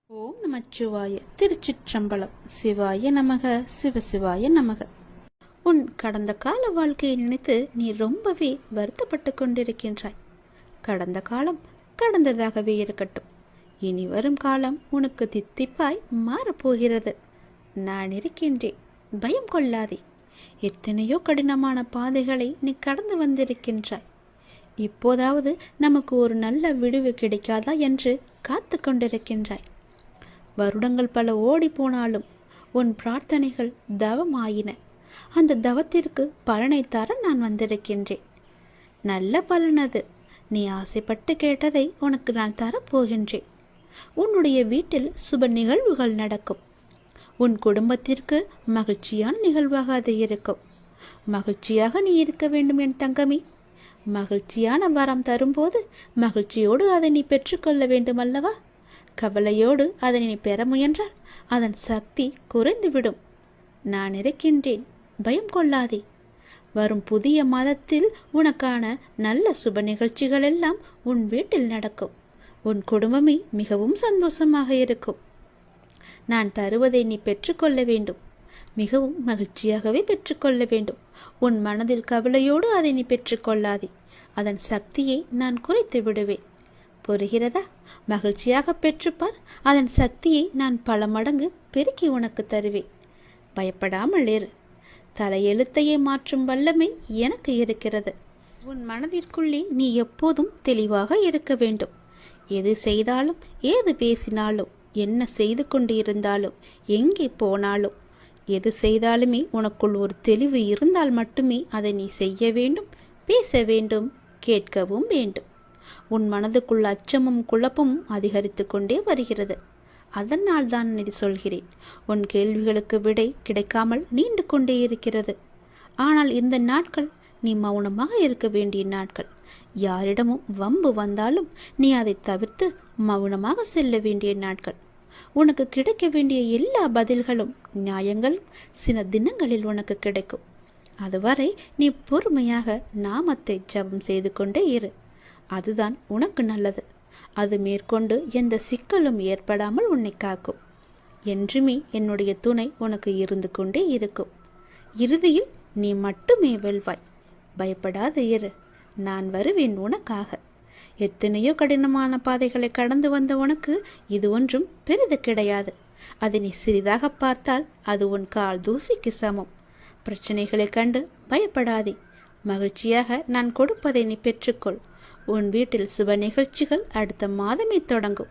ஓம் நமச்சிவாய. திருச்சிற்றம்பலம். சிவாய நமக, சிவசிவாய நமக. உன் கடந்த கால வாழ்க்கையை நினைத்து நீ ரொம்பவே வருத்தப்பட்டு கொண்டிருக்கின்றாய். கடந்த காலம் கடந்ததாகவே இருக்கட்டும். இனி வரும் காலம் உனக்கு தித்திப்பாய் மாறப்போகிறது. நான் இருக்கின்றேன், பயம் கொள்ளாதே. எத்தனையோ கடினமான பாதைகளை நீ கடந்து வந்திருக்கின்றாய். இப்போதாவது நமக்கு ஒரு நல்ல விடுவு கிடைக்காதா என்று காத்து கொண்டிருக்கின்றாய். வருடங்கள் பல ஓடி போனாலும் உன் பிரார்த்தனைகள் தவமாயின. அந்த தவத்திற்கு பலனை தர நான் வந்திருக்கின்றேன். நல்ல பலனது. நீ ஆசைப்பட்டு கேட்டதை உனக்கு நான் தரப்போகின்றேன். உன்னுடைய வீட்டில் சுப நிகழ்வுகள் நடக்கும். உன் குடும்பத்திற்கு மகிழ்ச்சியான நிகழ்வாக அது இருக்கும். மகிழ்ச்சியாக நீ இருக்க வேண்டும் என் தங்கமி. மகிழ்ச்சியான வரம் தரும்போது மகிழ்ச்சியோடு அதை நீ பெற்றுக்கொள்ள வேண்டும் அல்லவா? கவலையோடு அதனை நீ பெற முயன்றால் அதன் சக்தி குறைந்துவிடும். நான் இருக்கின்றேன், பயம் கொள்ளாதே. வரும் புதிய மாதத்தில் உனக்கான நல்ல சுப நிகழ்ச்சிகள் எல்லாம் உன் வீட்டில் நடக்கும். உன் குடும்பமே மிகவும் சந்தோஷமாக இருக்கும். நான் தருவதை நீ பெற்றுக்கொள்ள வேண்டும். மிகவும் மகிழ்ச்சியாகவே பெற்றுக்கொள்ள வேண்டும். உன் மனதில் கவலையோடு அதை நீ பெற்றுக்கொள்ளாதே. அதன் சக்தியை நான் குறைத்து விடுவேன். புரிகிறதா? மகிழ்ச்சியாக பெற்றுப்பார். அதன் சக்தியை நான் பல மடங்கு பெருக்கி உனக்கு தருவேன். பயப்படாமல் இரு. தலையெழுத்தையே மாற்றும் வல்லமை எனக்கு இருக்கிறது. உன் மனதிற்குள்ளே நீ எப்போதும் தெளிவாக இருக்க வேண்டும். எது செய்தாலும், ஏது பேசினாலும், என்ன செய்து கொண்டு இருந்தாலும், எங்கே போனாலும், எது செய்தாலுமே உனக்குள் ஒரு தெளிவு இருந்தால் மட்டுமே அதை நீ செய்ய வேண்டும், பேச வேண்டும், கேட்கவும் வேண்டும். உன் மனதுக்குள் அச்சமும் குழப்பமும் அதிகரித்து கொண்டே வருகிறது. அதனால் தான் இது சொல்கிறேன். உன் கேள்விகளுக்கு விடை கிடைக்காமல் நீண்டு கொண்டே இருக்கிறது. ஆனால் இந்த நாட்கள் நீ மௌனமாக இருக்க வேண்டிய நாட்கள். யாரிடமும் வம்பு வந்தாலும் நீ அதை தவிர்த்து மௌனமாக செல்ல வேண்டிய நாட்கள். உனக்கு கிடைக்க வேண்டிய எல்லா பதில்களும் நியாயங்களும் சில தினங்களில் உனக்கு கிடைக்கும். அதுவரை நீ பொறுமையாக நாமத்தை ஜபம் செய்து கொண்டே இரு. அதுதான் உனக்கு நல்லது. அது மேற்கொண்டு எந்த சிக்கலும் ஏற்படாமல் உன்னை காக்கும். என்றுமே என்னுடைய துணை உனக்கு இருந்து கொண்டே இருக்கும். இறுதியில் நீ மட்டுமே வெல்வாய். பயப்படாது இரு. நான் வருவேன் உனக்காக. எத்தனையோ கடினமான பாதைகளை கடந்து வந்த உனக்கு இது ஒன்றும் பெரிது கிடையாது. அதை நீ சிறிதாக பார்த்தால் அது உன் கால் தூசிக்கு சமம். பிரச்சனைகளை கண்டு பயப்படாதே. மகிழ்ச்சியாக நான் கொடுப்பதை நீ பெற்றுக்கொள். உன் வீட்டில் சுப நிகழ்ச்சிகள் அடுத்த மாதமே தொடங்கும்.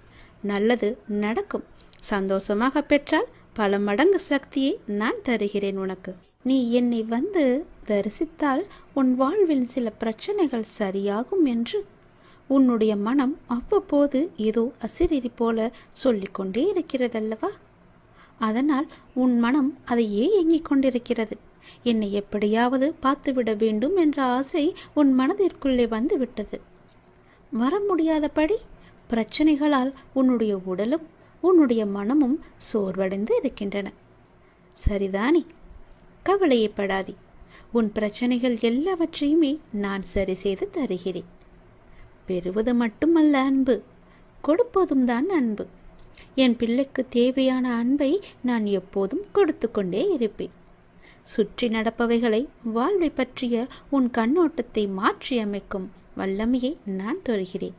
நல்லது நடக்கும். சந்தோஷமாக பெற்றால் பல மடங்கு சக்தியை நான் தருகிறேன் உனக்கு. நீ என்னை வந்து தரிசித்தால் உன் வாழ்வில் சில பிரச்சனைகள் சரியாகும் என்று உன்னுடைய மனம் அவ்வப்போது ஏதோ அசிரிரி போல சொல்லிக்கொண்டே இருக்கிறதல்லவா? அதனால் உன் மனம் அதையே ஏங்கிக் கொண்டிருக்கிறது. என்னை எப்படியாவது பார்த்துவிட வேண்டும் என்ற ஆசை உன் மனதிற்குள்ளே வந்து விட்டது. வர முடியாதபடி பிரச்சனைகளால் உன்னுடைய உடலும் உன்னுடைய மனமும் சோர்வடைந்து இருக்கின்றன. சரிதானே? கவலையப்படாதே. உன் பிரச்சனைகள் எல்லாவற்றையுமே நான் சரி செய்து தருகிறேன். பெறுவது மட்டுமல்ல அன்பு, கொடுப்பதும் தான் அன்பு. என் பிள்ளைக்கு தேவையான அன்பை நான் எப்போதும் கொடுத்து கொண்டே இருப்பேன். சுற்றி நடப்பவைகளை, வாழ்வை பற்றிய உன் கண்ணோட்டத்தை மாற்றி அமைக்கும் வல்லமையை நான் தருகிறேன்.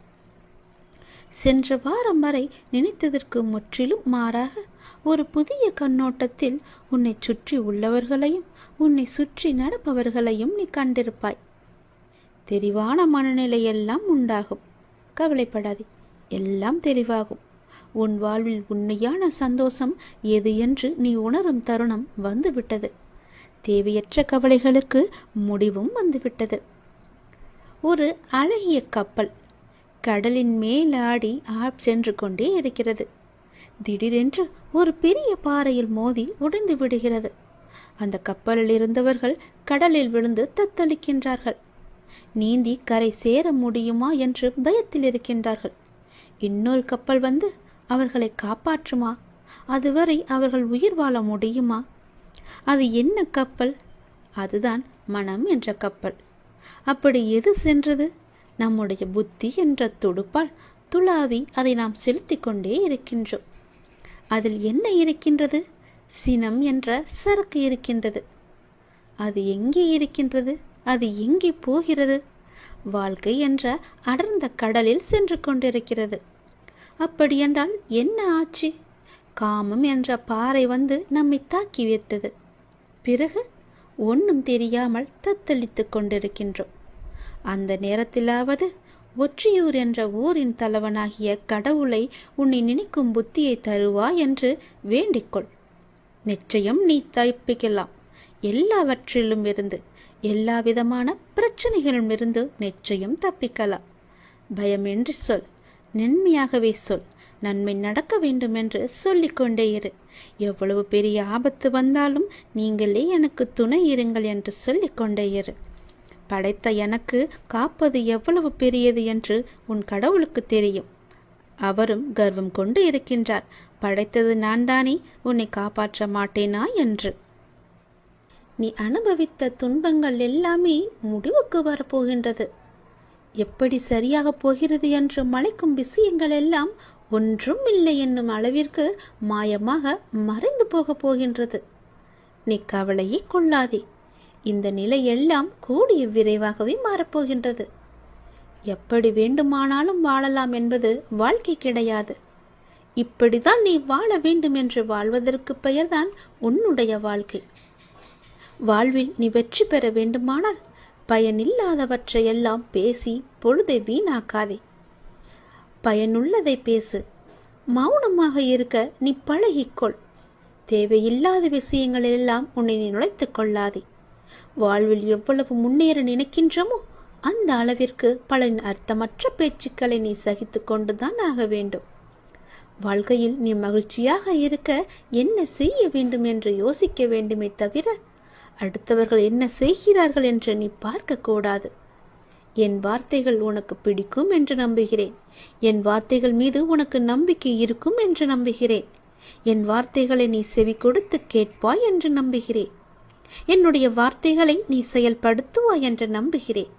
சென்ற வாரம் வரை நினைத்ததற்கு முற்றிலும் மாறாக ஒரு புதிய கண்ணோட்டத்தில் உன்னை சுற்றி உள்ளவர்களையும் உன்னை சுற்றி நடப்பவர்களையும் நீ கண்டிருப்பாய். தெளிவான மனநிலையெல்லாம் உண்டாகும். கவலைப்படாதே, எல்லாம் தெளிவாகும். உன் வாழ்வில் உண்மையான சந்தோஷம் எது என்று நீ உணரும் தருணம் வந்துவிட்டது. தேவையற்ற கவலைகளுக்கு முடிவும் வந்துவிட்டது. ஒரு அழகிய கப்பல் கடலின் மேலாடி சென்று கொண்டே இருக்கிறது. திடீரென்று ஒரு பெரிய பாறையில் மோதி உடைந்து விடுகிறது. அந்த கப்பலில் இருந்தவர்கள் கடலில் விழுந்து தத்தளிக்கின்றார்கள். நீந்தி கரை சேர முடியுமா என்று பயத்தில் இருக்கின்றார்கள். இன்னொரு கப்பல் வந்து அவர்களை காப்பாற்றுமா? அதுவரை அவர்கள் உயிர் வாழ முடியுமா? அது என்ன கப்பல்? அதுதான் மனம் என்ற கப்பல். அப்படி எது சென்றது? நம்முடைய புத்தி என்ற துடுப்பால் துளாவி அதை நாம் செலுத்தி கொண்டே இருக்கின்றோம். அதில் என்ன இருக்கின்றது? சினம் என்ற சரக்கு இருக்கின்றது. அது எங்கே இருக்கின்றது? அது எங்கே போகிறது? வாழ்க்கை என்ற அடர்ந்த கடலில் சென்று கொண்டிருக்கிறது. அப்படியென்றால் என்ன ஆச்சு? காமம் என்ற பாறை வந்து நம்மை தாக்கி வைத்தது. பிறகு ஒன்றும் தெரியாமல் தத்தளித்து கொண்டிருக்கின்றோம். அந்த நேரத்திலாவது ஒற்றியூர் என்ற ஊரின் தலைவனாகிய கடவுளை உன்னை நினைக்கும் புத்தியை தருவா என்று வேண்டிக்கொள். நிச்சயம் நீ தப்பிக்கலாம். எல்லாவற்றிலும் இருந்து, எல்லா விதமான பிரச்சனைகளிலும் இருந்து நிச்சயம் தப்பிக்கலாம். பயமின்றி சொல், நன்மையாகவே சொல். நன்மை நடக்க வேண்டும் என்று சொல்லிக்கொண்டே இரு. எவ்வளவு பெரிய ஆபத்து வந்தாலும் நீங்களே எனக்கு துணை இருங்கள் என்று சொல்லிக்கொண்டே இரு. படைத்த எனக்கு காப்பது எவ்வளவு பெரியது என்று உன் கடவுளுக்கு தெரியும். அவரும் கர்வம் கொண்டு இருக்கின்றார். படைத்தது நான் தானே, உன்னை காப்பாற்ற மாட்டேனா என்று. நீ அனுபவித்த துன்பங்கள் எல்லாமே முடிவுக்கு வரப்போகின்றது. எப்படி சரியாக போகிறது என்று மலைக்கும் விஷயங்கள் எல்லாம் ஒன்றும் இல்லை என்னும் அளவிற்கு மாயமாக மறைந்து போகப் போகின்றது. நீ கவலையே கொள்ளாதே. இந்த நிலை எல்லாம் கூடிய விரைவாகவே மாறப்போகின்றது. எப்படி வேண்டுமானாலும் வாழலாம் என்பது வாழ்க்கை கிடையாது. இப்படிதான் நீ வாழ வேண்டும் என்று வாழ்வதற்கு பெயர்தான் உன்னுடைய வாழ்க்கை. வாழ்வில் நீ வெற்றி பெற வேண்டுமானால் பயனில்லாதவற்றையெல்லாம் பேசி பொழுதை வீணாக்காதே. பயனுள்ளதை பேசு. மௌனமாக இருக்க நீ பழகிக்கொள். தேவையில்லாத விஷயங்களெல்லாம் உன்னை நீ நுழைத்துக் கொள்ளாதே. வாழ்வில் எவ்வளவு முன்னேற நினைக்கின்றமோ அந்த அளவிற்கு பல அர்த்தமற்ற பேச்சுக்களை நீ சகித்து கொண்டுதான் ஆக வேண்டும். வாழ்க்கையில் நீ மகிழ்ச்சியாக இருக்க என்ன செய்ய வேண்டும் என்று யோசிக்க வேண்டுமே தவிர அடுத்தவர்கள் என்ன செய்கிறார்கள் என்று நீ பார்க்க கூடாது. என் வார்த்தைகள் உனக்கு பிடிக்கும் என்று நம்புகிறேன். என் வார்த்தைகள் மீது உனக்கு நம்பிக்கை இருக்கும் என்று நம்புகிறேன். என் வார்த்தைகளை நீ செவி கொடுத்து கேட்பாய் என்று நம்புகிறேன். என்னுடைய வார்த்தைகளை நீ செயல்படுத்துவாய் என்று நம்புகிறேன்.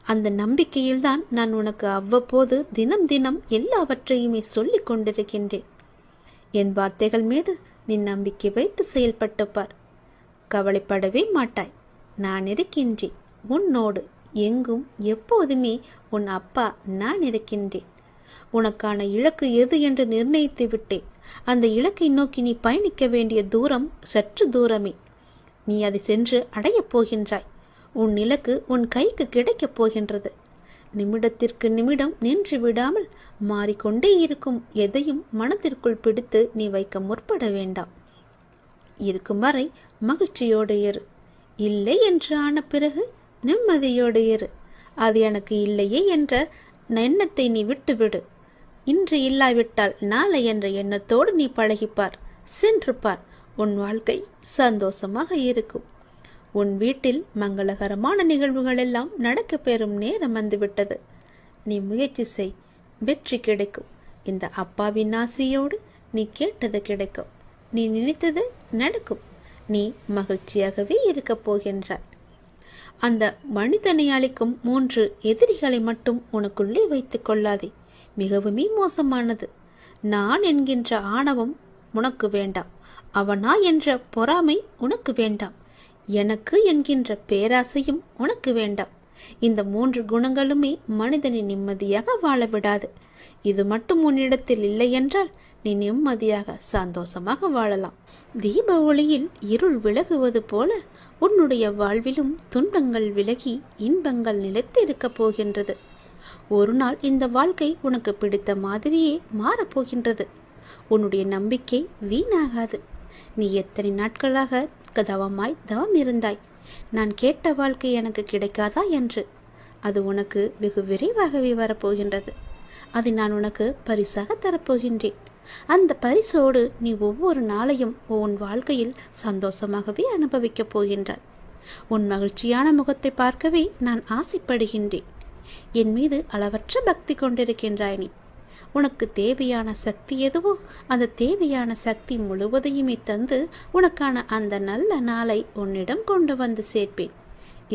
அந்த நம்பிக்கையில்தான் நான் உனக்கு அவ்வப்போது தினம் தினம் எல்லாவற்றையுமே சொல்லிக் கொண்டிருக்கின்றேன். என் வார்த்தைகள் மீது நீ நம்பிக்கை வைத்து செயல்பட்டு பார். கவலைப்படவே மாட்டாய். நான் இருக்கின்றேன் உன்னோடு. எங்கும் எப்போதுமே உன் அப்பா நான் இருக்கின்றேன். உனக்கான இலக்கு எது என்று நிர்ணயித்து விட்டேன். அந்த இலக்கை நோக்கி நீ பயணிக்க வேண்டிய தூரம் சற்று தூரமே. நீ அதை சென்று அடையப் போகின்றாய். உன் இலக்கு உன் கைக்கு கிடைக்கப் போகின்றது. நிமிடத்திற்கு நிமிடம் நின்று விடாமல் மாறிக்கொண்டே இருக்கும் எதையும் மனத்திற்குள் பிடித்து நீ வைக்க முற்பட வேண்டாம். இருக்கும் வரை மகிழ்ச்சியோடு இரு. இல்லை என்று ஆன பிறகு நிம்மதியோடு இரு. அது எனக்கு இல்லையே என்ற எண்ணத்தை நீ விட்டுவிடு. இன்று இல்லாவிட்டால் நாளை என்ற எண்ணத்தோடு நீ பழகிப்பார். சென்று பார். உன் வாழ்க்கை சந்தோஷமாக இருக்கும். உன் வீட்டில் மங்களகரமான நிகழ்வுகள் எல்லாம் நடக்க பெறும் நேரம் வந்துவிட்டது. நீ முயற்சி செய். வெற்றி கிடைக்கும். இந்த அப்பாவின் ஆசையோடு நீ கேட்டது கிடைக்கும். நீ நினைத்தது நடக்கும். நீ மகிழ்ச்சியாகவே இருக்கப் போகின்றாய். அந்த மனிதனை அளிக்கும் 3 எதிரிகளை மட்டும் உனக்குள்ளே வைத்துக் கொள்ளாதே. மிகவுமே மோசமானது. நான் என்கின்ற ஆணவம் உனக்கு வேண்டாம். அவனா என்ற பொறாமை உனக்கு வேண்டாம். எனக்கு என்கின்ற பேராசையும் உனக்கு வேண்டாம். இந்த 3 குணங்களுமே மனிதனை நிம்மதியாக வாழ விடாது. இது மட்டும் உன்னிடத்தில் இல்லை என்றால் நீ நிம்மதியாக சந்தோஷமாக வாழலாம். தீப ஒளியில் இருள் விலகுவது போல உன்னுடைய வாழ்விலும் துன்பங்கள் விலகி இன்பங்கள் நிலைத்து இருக்கப் போகின்றது. ஒரு நாள் இந்த வாழ்க்கை உனக்கு பிடித்த மாதிரியே மாறப்போகின்றது. உன்னுடைய நம்பிக்கை வீணாகாது. நீ எத்தனை நாட்களாக தவம் இருந்தாய். நான் கேட்ட வாழ்க்கை எனக்கு கிடைக்காதா என்று. அது உனக்கு வெகு விரைவாகவே வரப்போகின்றது. அதை நான் உனக்கு பரிசாக தரப்போகின்றேன். அந்த பரிசோடு நீ ஒவ்வொரு நாளையும் உன் வாழ்க்கையில் சந்தோஷமாகவே அனுபவிக்கப் போகின்றாய். உன் மகிழ்ச்சியான முகத்தை பார்க்கவே நான் ஆசைப்படுகின்றேன். என் மீது அளவற்ற பக்தி கொண்டிருக்கின்றாய் நீ. உனக்கு தேவையான சக்தி எதுவோ அந்த தேவையான சக்தி முழுவதையுமே தந்து உனக்கான அந்த நல்ல நாளை உன்னிடம் கொண்டு வந்து சேர்ப்பேன்.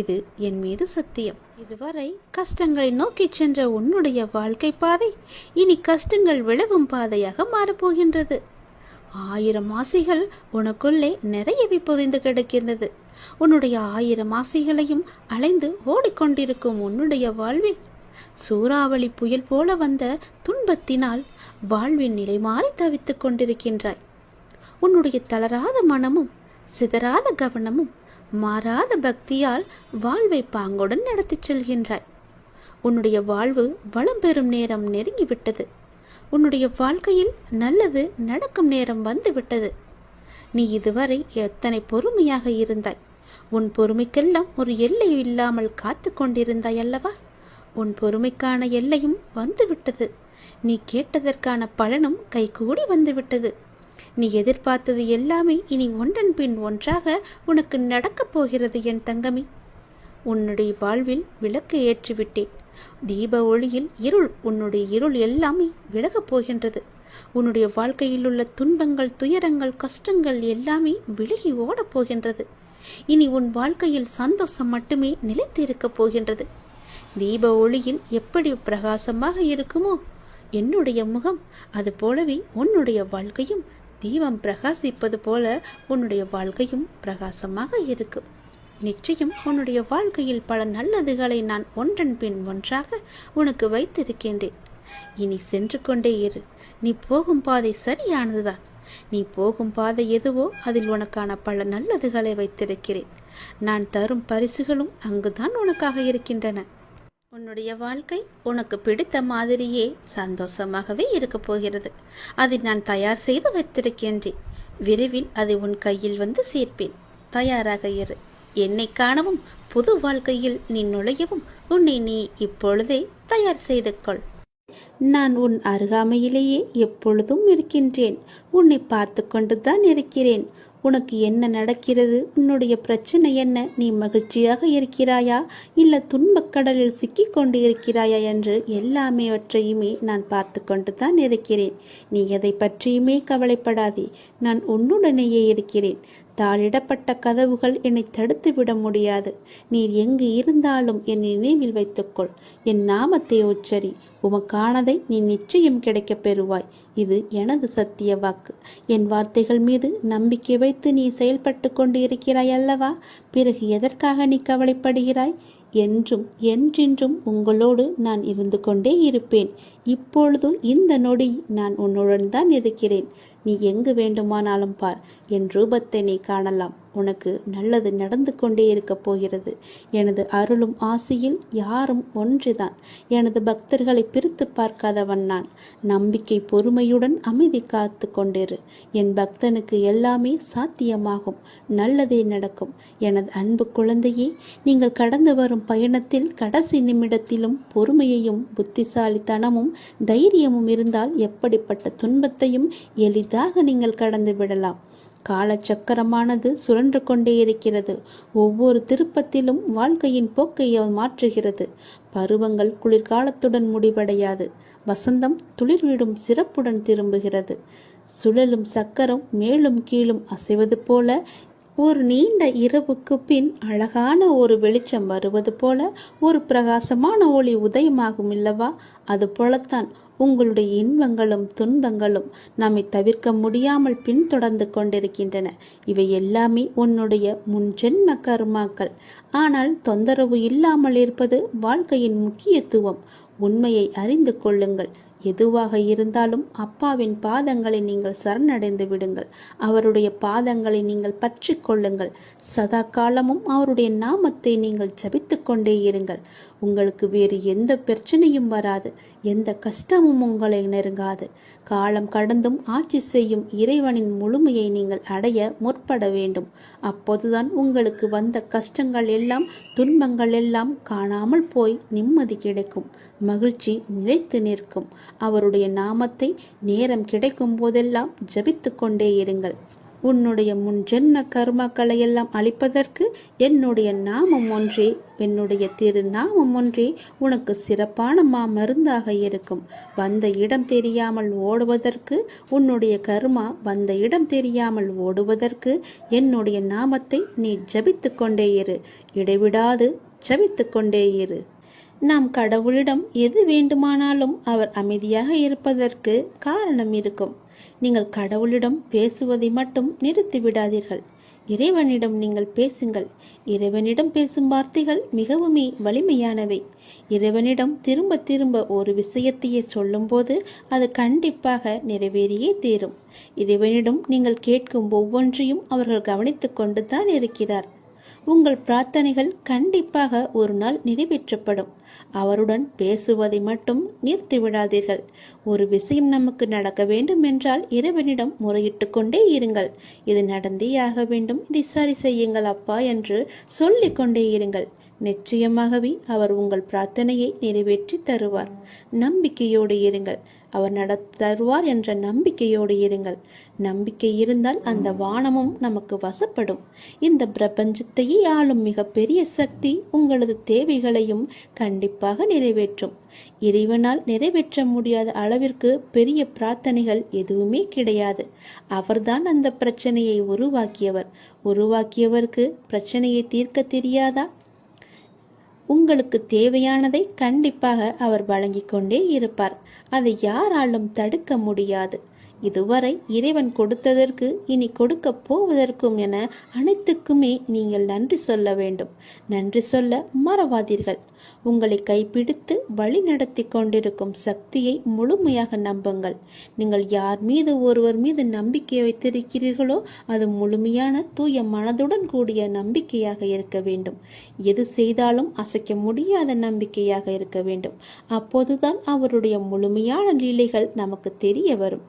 இது என் மீது சத்தியம். இதுவரை கஷ்டங்களை நோக்கி சென்ற உன்னுடைய வாழ்க்கை பாதை இனி கஷ்டங்கள் விலகும் பாதையாக மாறப்போகின்றது. 1000 ஆசைகள் உனக்குள்ளே நிறையவே புதைந்து கிடக்கிறது. உன்னுடைய 1000 ஆசைகளையும் அலைந்து ஓடிக்கொண்டிருக்கும் உன்னுடைய வாழ்வில் சூறாவளி புயல் போல வந்த துன்பத்தினால் வாழ்வின் நிலை மாறி தவித்துக் கொண்டிருக்கின்றாய். உன்னுடைய தளராத மனமும் சிதறாத கவனமும் மாறாத பக்தியால் வாழ்வை பாங்குடன் நடத்தி செல்கின்றாய். உன்னுடைய வாழ்வு வளம் பெறும் நேரம் நெருங்கிவிட்டது. உன்னுடைய வாழ்க்கையில் நல்லது நடக்கும் நேரம் வந்துவிட்டது. நீ இதுவரை எத்தனை பொறுமையாக இருந்தாய். உன் பொறுமைக்கெல்லாம் ஒரு எல்லை இல்லாமல் காத்து கொண்டிருந்தாய் அல்லவா? உன் பொறுமைக்கான எல்லையும் வந்துவிட்டது. நீ கேட்டதற்கான பலனும் கைகூடி வந்துவிட்டது. நீ எதிர்பார்த்தது எல்லாமே இனி ஒன்றன் பின் ஒன்றாக உனக்கு நடக்கப் போகிறது என் தங்கமே. உன்னுடைய வாழ்வில் விளக்கு ஏற்றிவிட்டேன். தீப ஒளியில் இருள், உன்னுடைய இருள் எல்லாமே விலகப் போகின்றது. உன்னுடைய வாழ்க்கையில் உள்ள துன்பங்கள், துயரங்கள், கஷ்டங்கள் எல்லாமே விலகி ஓடப் போகின்றது. இனி உன் வாழ்க்கையில் சந்தோஷம் மட்டுமே நிலைத்து இருக்கப் போகின்றது. தீப ஒளியில் எப்படி பிரகாசமாக இருக்குமோ என்னுடைய முகம், அது போலவே உன்னுடைய வாழ்க்கையும் தீபம் பிரகாசிப்பது போல உன்னுடைய வாழ்க்கையும் பிரகாசமாக இருக்கும். நிச்சயம் உன்னுடைய வாழ்க்கையில் பல நல்லதுகளை நான் ஒன்றன் பின் ஒன்றாக உனக்கு வைத்திருக்கின்றேன். இனி சென்று கொண்டே இரு. நீ போகும் பாதை சரியானதுதான். நீ போகும் பாதை எதுவோ அதில் உனக்கான பல நல்லதுகளை வைத்திருக்கிறேன். நான் தரும் பரிசுகளும் அங்குதான் உனக்காக இருக்கின்றன. உன்னுடைய வாழ்க்கை உனக்கு பிடித்த மாதிரியே சந்தோஷமாகவே இருக்கப் போகிறது. அதை நான் தயார் செய்து வைத்திருக்கின்றேன். விரைவில் அதை உன் கையில் வந்து சேர்ப்பேன். தயாராக இரு. என்னை காணவும் புது வாழ்க்கையில் நீ நுழையவும் உன்னை நீ இப்பொழுதே தயார் செய்து கொள். நான் உன் அருகாமையிலேயே எப்பொழுதும் இருக்கின்றேன். உன்னை பார்த்து கொண்டுதான் இருக்கிறேன். உனக்கு என்ன நடக்கிறது? உன்னுடைய பிரச்சனை என்ன? நீ மகிழ்ச்சியாக இருக்கிறாயா இல்லை துன்பக்கடலில் சிக்கிக் கொண்டு இருக்கிறாயா என்று எல்லாமேவற்றையுமே நான் பார்த்து கொண்டு தான் இருக்கிறேன். நீ எதை பற்றியுமே கவலைப்படாதே. நான் உன்னுடனேயே இருக்கிறேன். தாளிடப்பட்ட கதவுகள் என்னை தடுத்து விட முடியாது. நீர் எங்கு இருந்தாலும் என் நினைவில் வைத்துக்கொள். என் நாமத்தை உச்சரி. உமக்கானதை நீ நிச்சயம் கிடைக்கப் பெறுவாய். இது எனது சத்திய வாக்கு. என் வார்த்தைகள் மீது நம்பிக்கை வைத்து நீ செயல்பட்டு கொண்டு இருக்கிறாய் அல்லவா? பிறகு எதற்காக நீ கவலைப்படுகிறாய்? என்றும் என்றென்றும் உங்களோடு நான் இருந்து கொண்டே இருப்பேன். இப்பொழுதும் இந்த நொடி நான் உன்னுடன் தான் இருக்கிறேன். நீ எங்கு வேண்டுமானாலும் பார். என் ரூபத்தை நீ காணலாம். உனக்கு நல்லது நடந்து கொண்டே இருக்கப் போகிறது. எனது அருளும் ஆசையில் யாரும் ஒன்றுதான். எனது பக்தர்களை பிரித்து பார்க்காதவன் நான். நம்பிக்கை பொறுமையுடன் அமைதி காத்து கொண்டிரு. என் பக்தனுக்கு எல்லாமே சாத்தியமாகும். நல்லதே நடக்கும். எனது அன்பு குழந்தையே, நீங்கள் கடந்து வரும் பயணத்தில் கடைசி நிமிடத்திலும் பொறுமையையும் புத்திசாலித்தனமும் தைரியமும் இருந்தால் எப்படிப்பட்ட துன்பத்தையும் எளிதாக நீங்கள் கடந்து விடலாம். காலச்சக்கரமானது சுழன்று கொண்டே இருக்கிறது. ஒவ்வொரு திருப்பத்திலும் வாழ்க்கையின் போக்கை மாற்றுகிறது. பருவங்கள் குளிர்காலத்துடன் முடிவடையாது. வசந்தம் துளிர்விடும் சிறப்புடன் திரும்புகிறது. சுழலும் சக்கரம் மேலும் கீழும் அசைவது போல ஒரு நீண்ட இரவுக்கு பின் அழகான ஒரு வெளிச்சம் வருவது போல ஒரு பிரகாசமான ஒளி உதயமாகும் இல்லவா? அது போலத்தான் உங்களுடைய இன்பங்களும் துன்பங்களும் நம்மை தவிர்க்க முடியாமல் பின்தொடர்ந்து கொண்டிருக்கின்றன. இவை எல்லாமே உன்னுடைய முன்ஜென்ம கர்மாக்கள். ஆனால் தொந்தரவு இல்லாமல் இருப்பது வாழ்க்கையின் முக்கியத்துவம். உண்மையை அறிந்து கொள்ளுங்கள். எதுவாக இருந்தாலும் அப்பாவின் பாதங்களை நீங்கள் சரணடைந்து விடுங்கள். அவருடைய பாதங்களை நீங்கள் பற்றி கொள்ளுங்கள். சதா காலமும் அவருடைய நாமத்தை நீங்கள் ஜபித்து கொண்டே இருங்கள். உங்களுக்கு வேறு எந்த பிரச்சனையும் வராது. எந்த கஷ்டமும் உங்களை நெருங்காது. காலம் கடந்தும் ஆட்சி செய்யும் இறைவனின் முழுமையை நீங்கள் அடைய முற்பட வேண்டும். அப்போதுதான் உங்களுக்கு வந்த கஷ்டங்கள் எல்லாம் துன்பங்கள் எல்லாம் காணாமல் போய் நிம்மதி கிடைக்கும். மகிழ்ச்சி நிலைத்து நிற்கும். அவருடைய நாமத்தை நேரம் கிடைக்கும் போதெல்லாம் ஜபித்து கொண்டே இருங்கள். உன்னுடைய முன்ஜென்ம கர்மாக்களை எல்லாம் அழிப்பதற்கு என்னுடைய நாமம் ஒன்றே, என்னுடைய திருநாமம் ஒன்றே உனக்கு சிறப்பான மருந்தாக இருக்கும். வந்த இடம் தெரியாமல் ஓடுவதற்கு, உன்னுடைய கர்மா வந்த இடம் தெரியாமல் ஓடுவதற்கு என்னுடைய நாமத்தை நீ ஜபித்து கொண்டே இரு. இடைவிடாது ஜபித்து கொண்டே இரு. நாம் கடவுளிடம் எது வேண்டுமானாலும் அவர் அமைதியாக இருப்பதற்கு காரணம் இருக்கும். நீங்கள் கடவுளிடம் பேசுவதை மட்டும் நிறுத்திவிடாதீர்கள். இறைவனிடம் நீங்கள் பேசுங்கள். இறைவனிடம் பேசும் வார்த்தைகள் மிகவுமே வலிமையானவை. இறைவனிடம் திரும்ப திரும்ப ஒரு விஷயத்தையே சொல்லும்போது அது கண்டிப்பாக நிறைவேறியே தீரும். இறைவனிடம் நீங்கள் கேட்கும் ஒவ்வொன்றையும் அவர்கள் கவனித்து கொண்டு தான் இருக்கிறார். உங்கள் பிரார்த்தனைகள் கண்டிப்பாக ஒரு நாள் நிறைவேற்றப்படும். அவருடன் பேசுவதை மட்டும் நிறுத்திவிடாதீர்கள். ஒரு விஷயம் நமக்கு நடக்க வேண்டும் என்றால் இறைவனிடம் முறையிட்டு கொண்டே இருங்கள். இது நடந்தே ஆக வேண்டும், இதை சரி செய்யுங்கள் அப்பா என்று சொல்லிக் கொண்டே இருங்கள். நிச்சயமாகவே அவர் உங்கள் பிரார்த்தனையை நிறைவேற்றி தருவார். நம்பிக்கையோடு இருங்கள். அவர் தருவார் என்ற நம்பிக்கையோடு இருங்கள். நம்பிக்கை இருந்தால் அந்த வானமும் நமக்கு வசப்படும். இந்த பிரபஞ்சத்தையே ஆளும் மிகப்பெரிய சக்தி உங்களது தேவைகளையும் கண்டிப்பாக நிறைவேற்றும். இறைவனால் நிறைவேற்ற முடியாத அளவிற்கு பெரிய பிரார்த்தனைகள் எதுவுமே கிடையாது. அவர்தான் அந்த பிரச்சனையை உருவாக்கியவருக்கு பிரச்சனையை தீர்க்க தெரியாதா? உங்களுக்கு தேவையானதை கண்டிப்பாக அவர் வழங்கிக் கொண்டே இருப்பார். அதை யாராலும் தடுக்க முடியாது. இதுவரை இறைவன் கொடுத்ததற்கு இனி கொடுக்க போவதற்கும் என அனைத்துக்குமே நீங்கள் நன்றி சொல்ல வேண்டும். நன்றி சொல்ல மறவாதீர்கள். உங்களை கைப்பிடித்து வழி நடத்தி கொண்டிருக்கும் சக்தியை முழுமையாக நம்புங்கள். நீங்கள் யார் மீது ஒருவர் மீது நம்பிக்கை வைத்திருக்கிறீர்களோ அது முழுமையான தூய மனதுடன் கூடிய நம்பிக்கையாக இருக்க வேண்டும். எது செய்தாலும் அசைக்க முடியாத நம்பிக்கையாக இருக்க வேண்டும். அப்போதுதான் அவருடைய முழுமையான லீலைகள் நமக்கு தெரிய வரும்.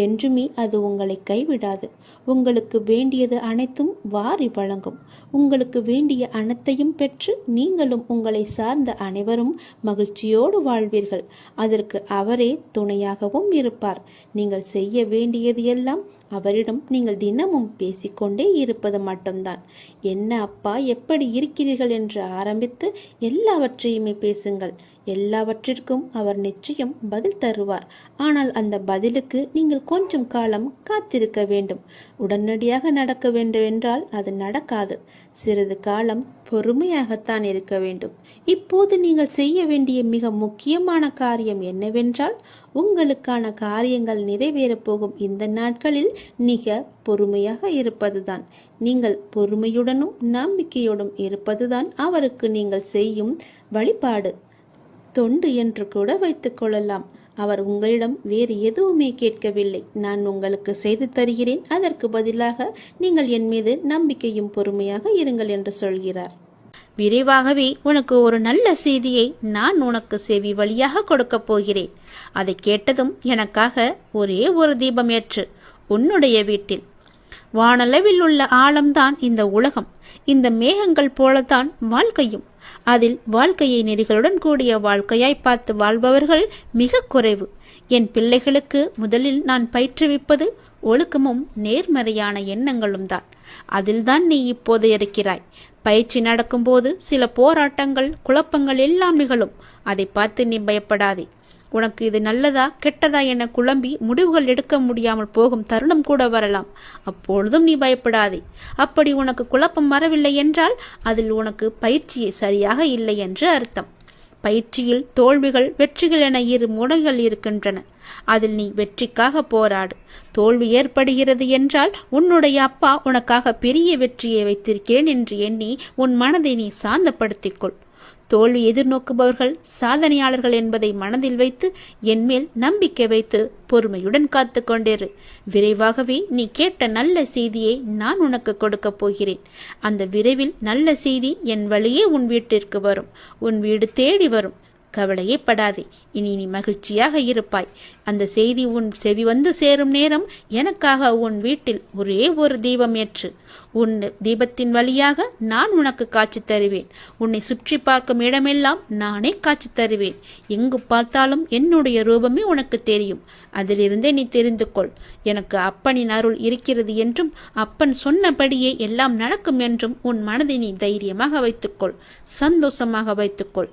என்றுமே அது உங்களை கைவிடாது. உங்களுக்கு வேண்டியது அனைத்தும் வாரி வழங்கும். உங்களுக்கு வேண்டிய அனைத்தையும் பெற்று நீங்களும் உங்களை சார்ந்த அனைவரும் மகிழ்ச்சியோடு வாழ்வீர்கள். அதற்கு அவரே துணையாகவும் இருப்பார். நீங்கள் செய்ய வேண்டியது எல்லாம் அவரிடம் நீங்கள் தினமும் பேசிக்கொண்டே இருப்பது மட்டும்தான். என்ன அப்பா, எப்படி இருக்கிறீர்கள் என்று ஆரம்பித்து எல்லாவற்றையுமே பேசுங்கள். எல்லாவற்றிற்கும் அவர் நிச்சயம் பதில் தருவார். ஆனால் அந்த பதிலுக்கு நீங்கள் கொஞ்சம் காலம் காத்திருக்க வேண்டும். உடனடியாக நடக்க வேண்டும் என்றால் அது நடக்காது. சிறிது காலம் பொறுமையாகத்தான் இருக்க வேண்டும். இப்போது நீங்கள் செய்ய வேண்டிய மிக முக்கியமான காரியம் என்னவென்றால், உங்களுக்கான காரியங்கள் நிறைவேறப் போகும் இந்த நாட்களில் மிக பொறுமையாக இருப்பதுதான். நீங்கள் பொறுமையுடனும் நம்பிக்கையோடும் இருப்பதுதான் அவருக்கு நீங்கள் செய்யும் வழிபாடு, தொண்டு என்று கூட வைத்துக் கொள்ளலாம். அவர் உங்களிடம் வேறு எதுவுமே கேட்கவில்லை. நான் உங்களுக்கு செய்து தருகிறேன், அதற்கு பதிலாக நீங்கள் என் மீது நம்பிக்கையும் பொறுமையாக இருங்கள் என்று சொல்கிறார். விரைவாகவே உனக்கு ஒரு நல்ல செய்தியை நான் உனக்கு செவி வழியாக கொடுக்க போகிறேன். அதை கேட்டதும் எனக்காக ஒரே ஒரு தீபம் ஏற்று உன்னுடைய வீட்டில். வானளவில் உள்ள ஆழம்தான் இந்த உலகம். இந்த மேகங்கள் போலத்தான் வாழ்க்கையும். அதில் வாழ்க்கையை நெறிகளுடன் கூடிய வாழ்க்கையாய் பார்த்து வாழ்பவர்கள் மிக குறைவு. என் பிள்ளைகளுக்கு முதலில் நான் பயிற்றுவிப்பது ஒழுக்கமும் நேர்மறையான எண்ணங்களும் தான். அதில்தான் நீ இப்போது இருக்கிறாய். பயிற்சி நடக்கும்போது சில போராட்டங்கள், குழப்பங்கள் எல்லாம் நிகழும். அதை பார்த்து நீ பயப்படாதே. உனக்கு இது நல்லதா கெட்டதா என குழம்பி முடிவுகள் எடுக்க முடியாமல் போகும் தருணம் கூட வரலாம். அப்பொழுதும் நீ பயப்படாதே. அப்படி உனக்கு குழப்பம் வரவில்லை என்றால் அதில் உனக்கு பயிற்சி சரியாக இல்லை என்று அர்த்தம். பயிற்சியில் தோல்விகள், வெற்றிகள் என இரு முனைகள் இருக்கின்றன. அதில் நீ வெற்றிக்காக போராடு. தோல்வி ஏற்படுகிறது என்றால் உன்னுடைய அப்பா உனக்காக பெரிய வெற்றியை வைத்திருக்கிறேன் என்று எண்ணி உன் மனதை நீ சாந்தப்படுத்திக்கொள். தோல்வி எதிர்நோக்குபவர்கள் சாதனையாளர்கள் என்பதை மனதில் வைத்து என்மேல் நம்பிக்கை வைத்து பொறுமையுடன் காத்து கொண்டிரு. விரைவாகவே நீ கேட்ட நல்ல செய்தியை நான் உனக்கு கொடுக்க போகிறேன். அந்த விரைவில் நல்ல செய்தி என் வழியே உன் வீட்டிற்கு வரும். உன் வீடு தேடி வரும். கவலையே படாதே. இனி நீ மகிழ்ச்சியாக இருப்பாய். அந்த செய்தி உன் செவி வந்து சேரும் நேரம் எனக்காக உன் வீட்டில் ஒரே ஒரு தீபம் ஏற்று. உன் தீபத்தின் வழியாக நான் உனக்கு காட்சி தருவேன். உன்னை சுற்றி பார்க்கும் இடமெல்லாம் நானே காட்சி தருவேன். எங்கு பார்த்தாலும் என்னுடைய ரூபமே உனக்கு தெரியும். அதிலிருந்தே நீ தெரிந்து கொள். எனக்கு அப்பனின் அருள் இருக்கிறது என்றும் அப்பன் சொன்னபடியே எல்லாம் நடக்கும் என்றும் உன் மனதை நீ தைரியமாக வைத்துக்கொள். சந்தோஷமாக வைத்துக்கொள்.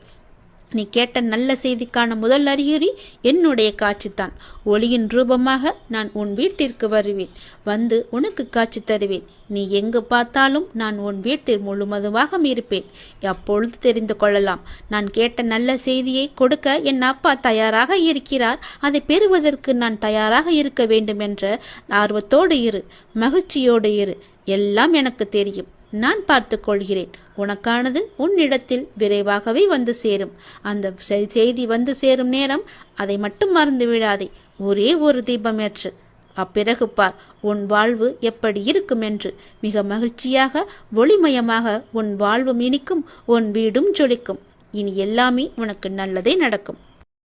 நீ கேட்ட நல்ல செய்திக்கான முதல் அறிகுறி என்னுடைய காட்சித்தான். ஒளியின் ரூபமாக நான் உன் வீட்டிற்கு வருவேன். வந்து உனக்கு காட்சி தருவேன். நீ எங்கு பார்த்தாலும் நான் உன் வீட்டில் முழுவதுமாக இருப்பேன். அப்பொழுது தெரிந்து கொள்ளலாம். நான் கேட்ட நல்ல செய்தியை கொடுக்க என் அப்பா தயாராக இருக்கிறார். அதை பெறுவதற்கு நான் தயாராக இருக்க வேண்டும் என்ற ஆர்வத்தோடு இரு, மகிழ்ச்சியோடு இரு. எல்லாம் எனக்கு தெரியும். நான் பார்த்து கொள்கிறேன். உனக்கானது உன்னிடத்தில் விரைவாகவே வந்து சேரும். அந்த செய்தி வந்து சேரும் நேரம் அதை மட்டும் மறந்து விடாதே. ஒரே ஒரு தீபம் ஏற்று அப்பிறகு பார் உன் வாழ்வு எப்படி இருக்கும் என்று. மிக மகிழ்ச்சியாக ஒளிமயமாக உன் வாழ்வும் இனிக்கும், உன் வீடும் ஜொலிக்கும். இனி எல்லாமே உனக்கு நல்லதே நடக்கும்.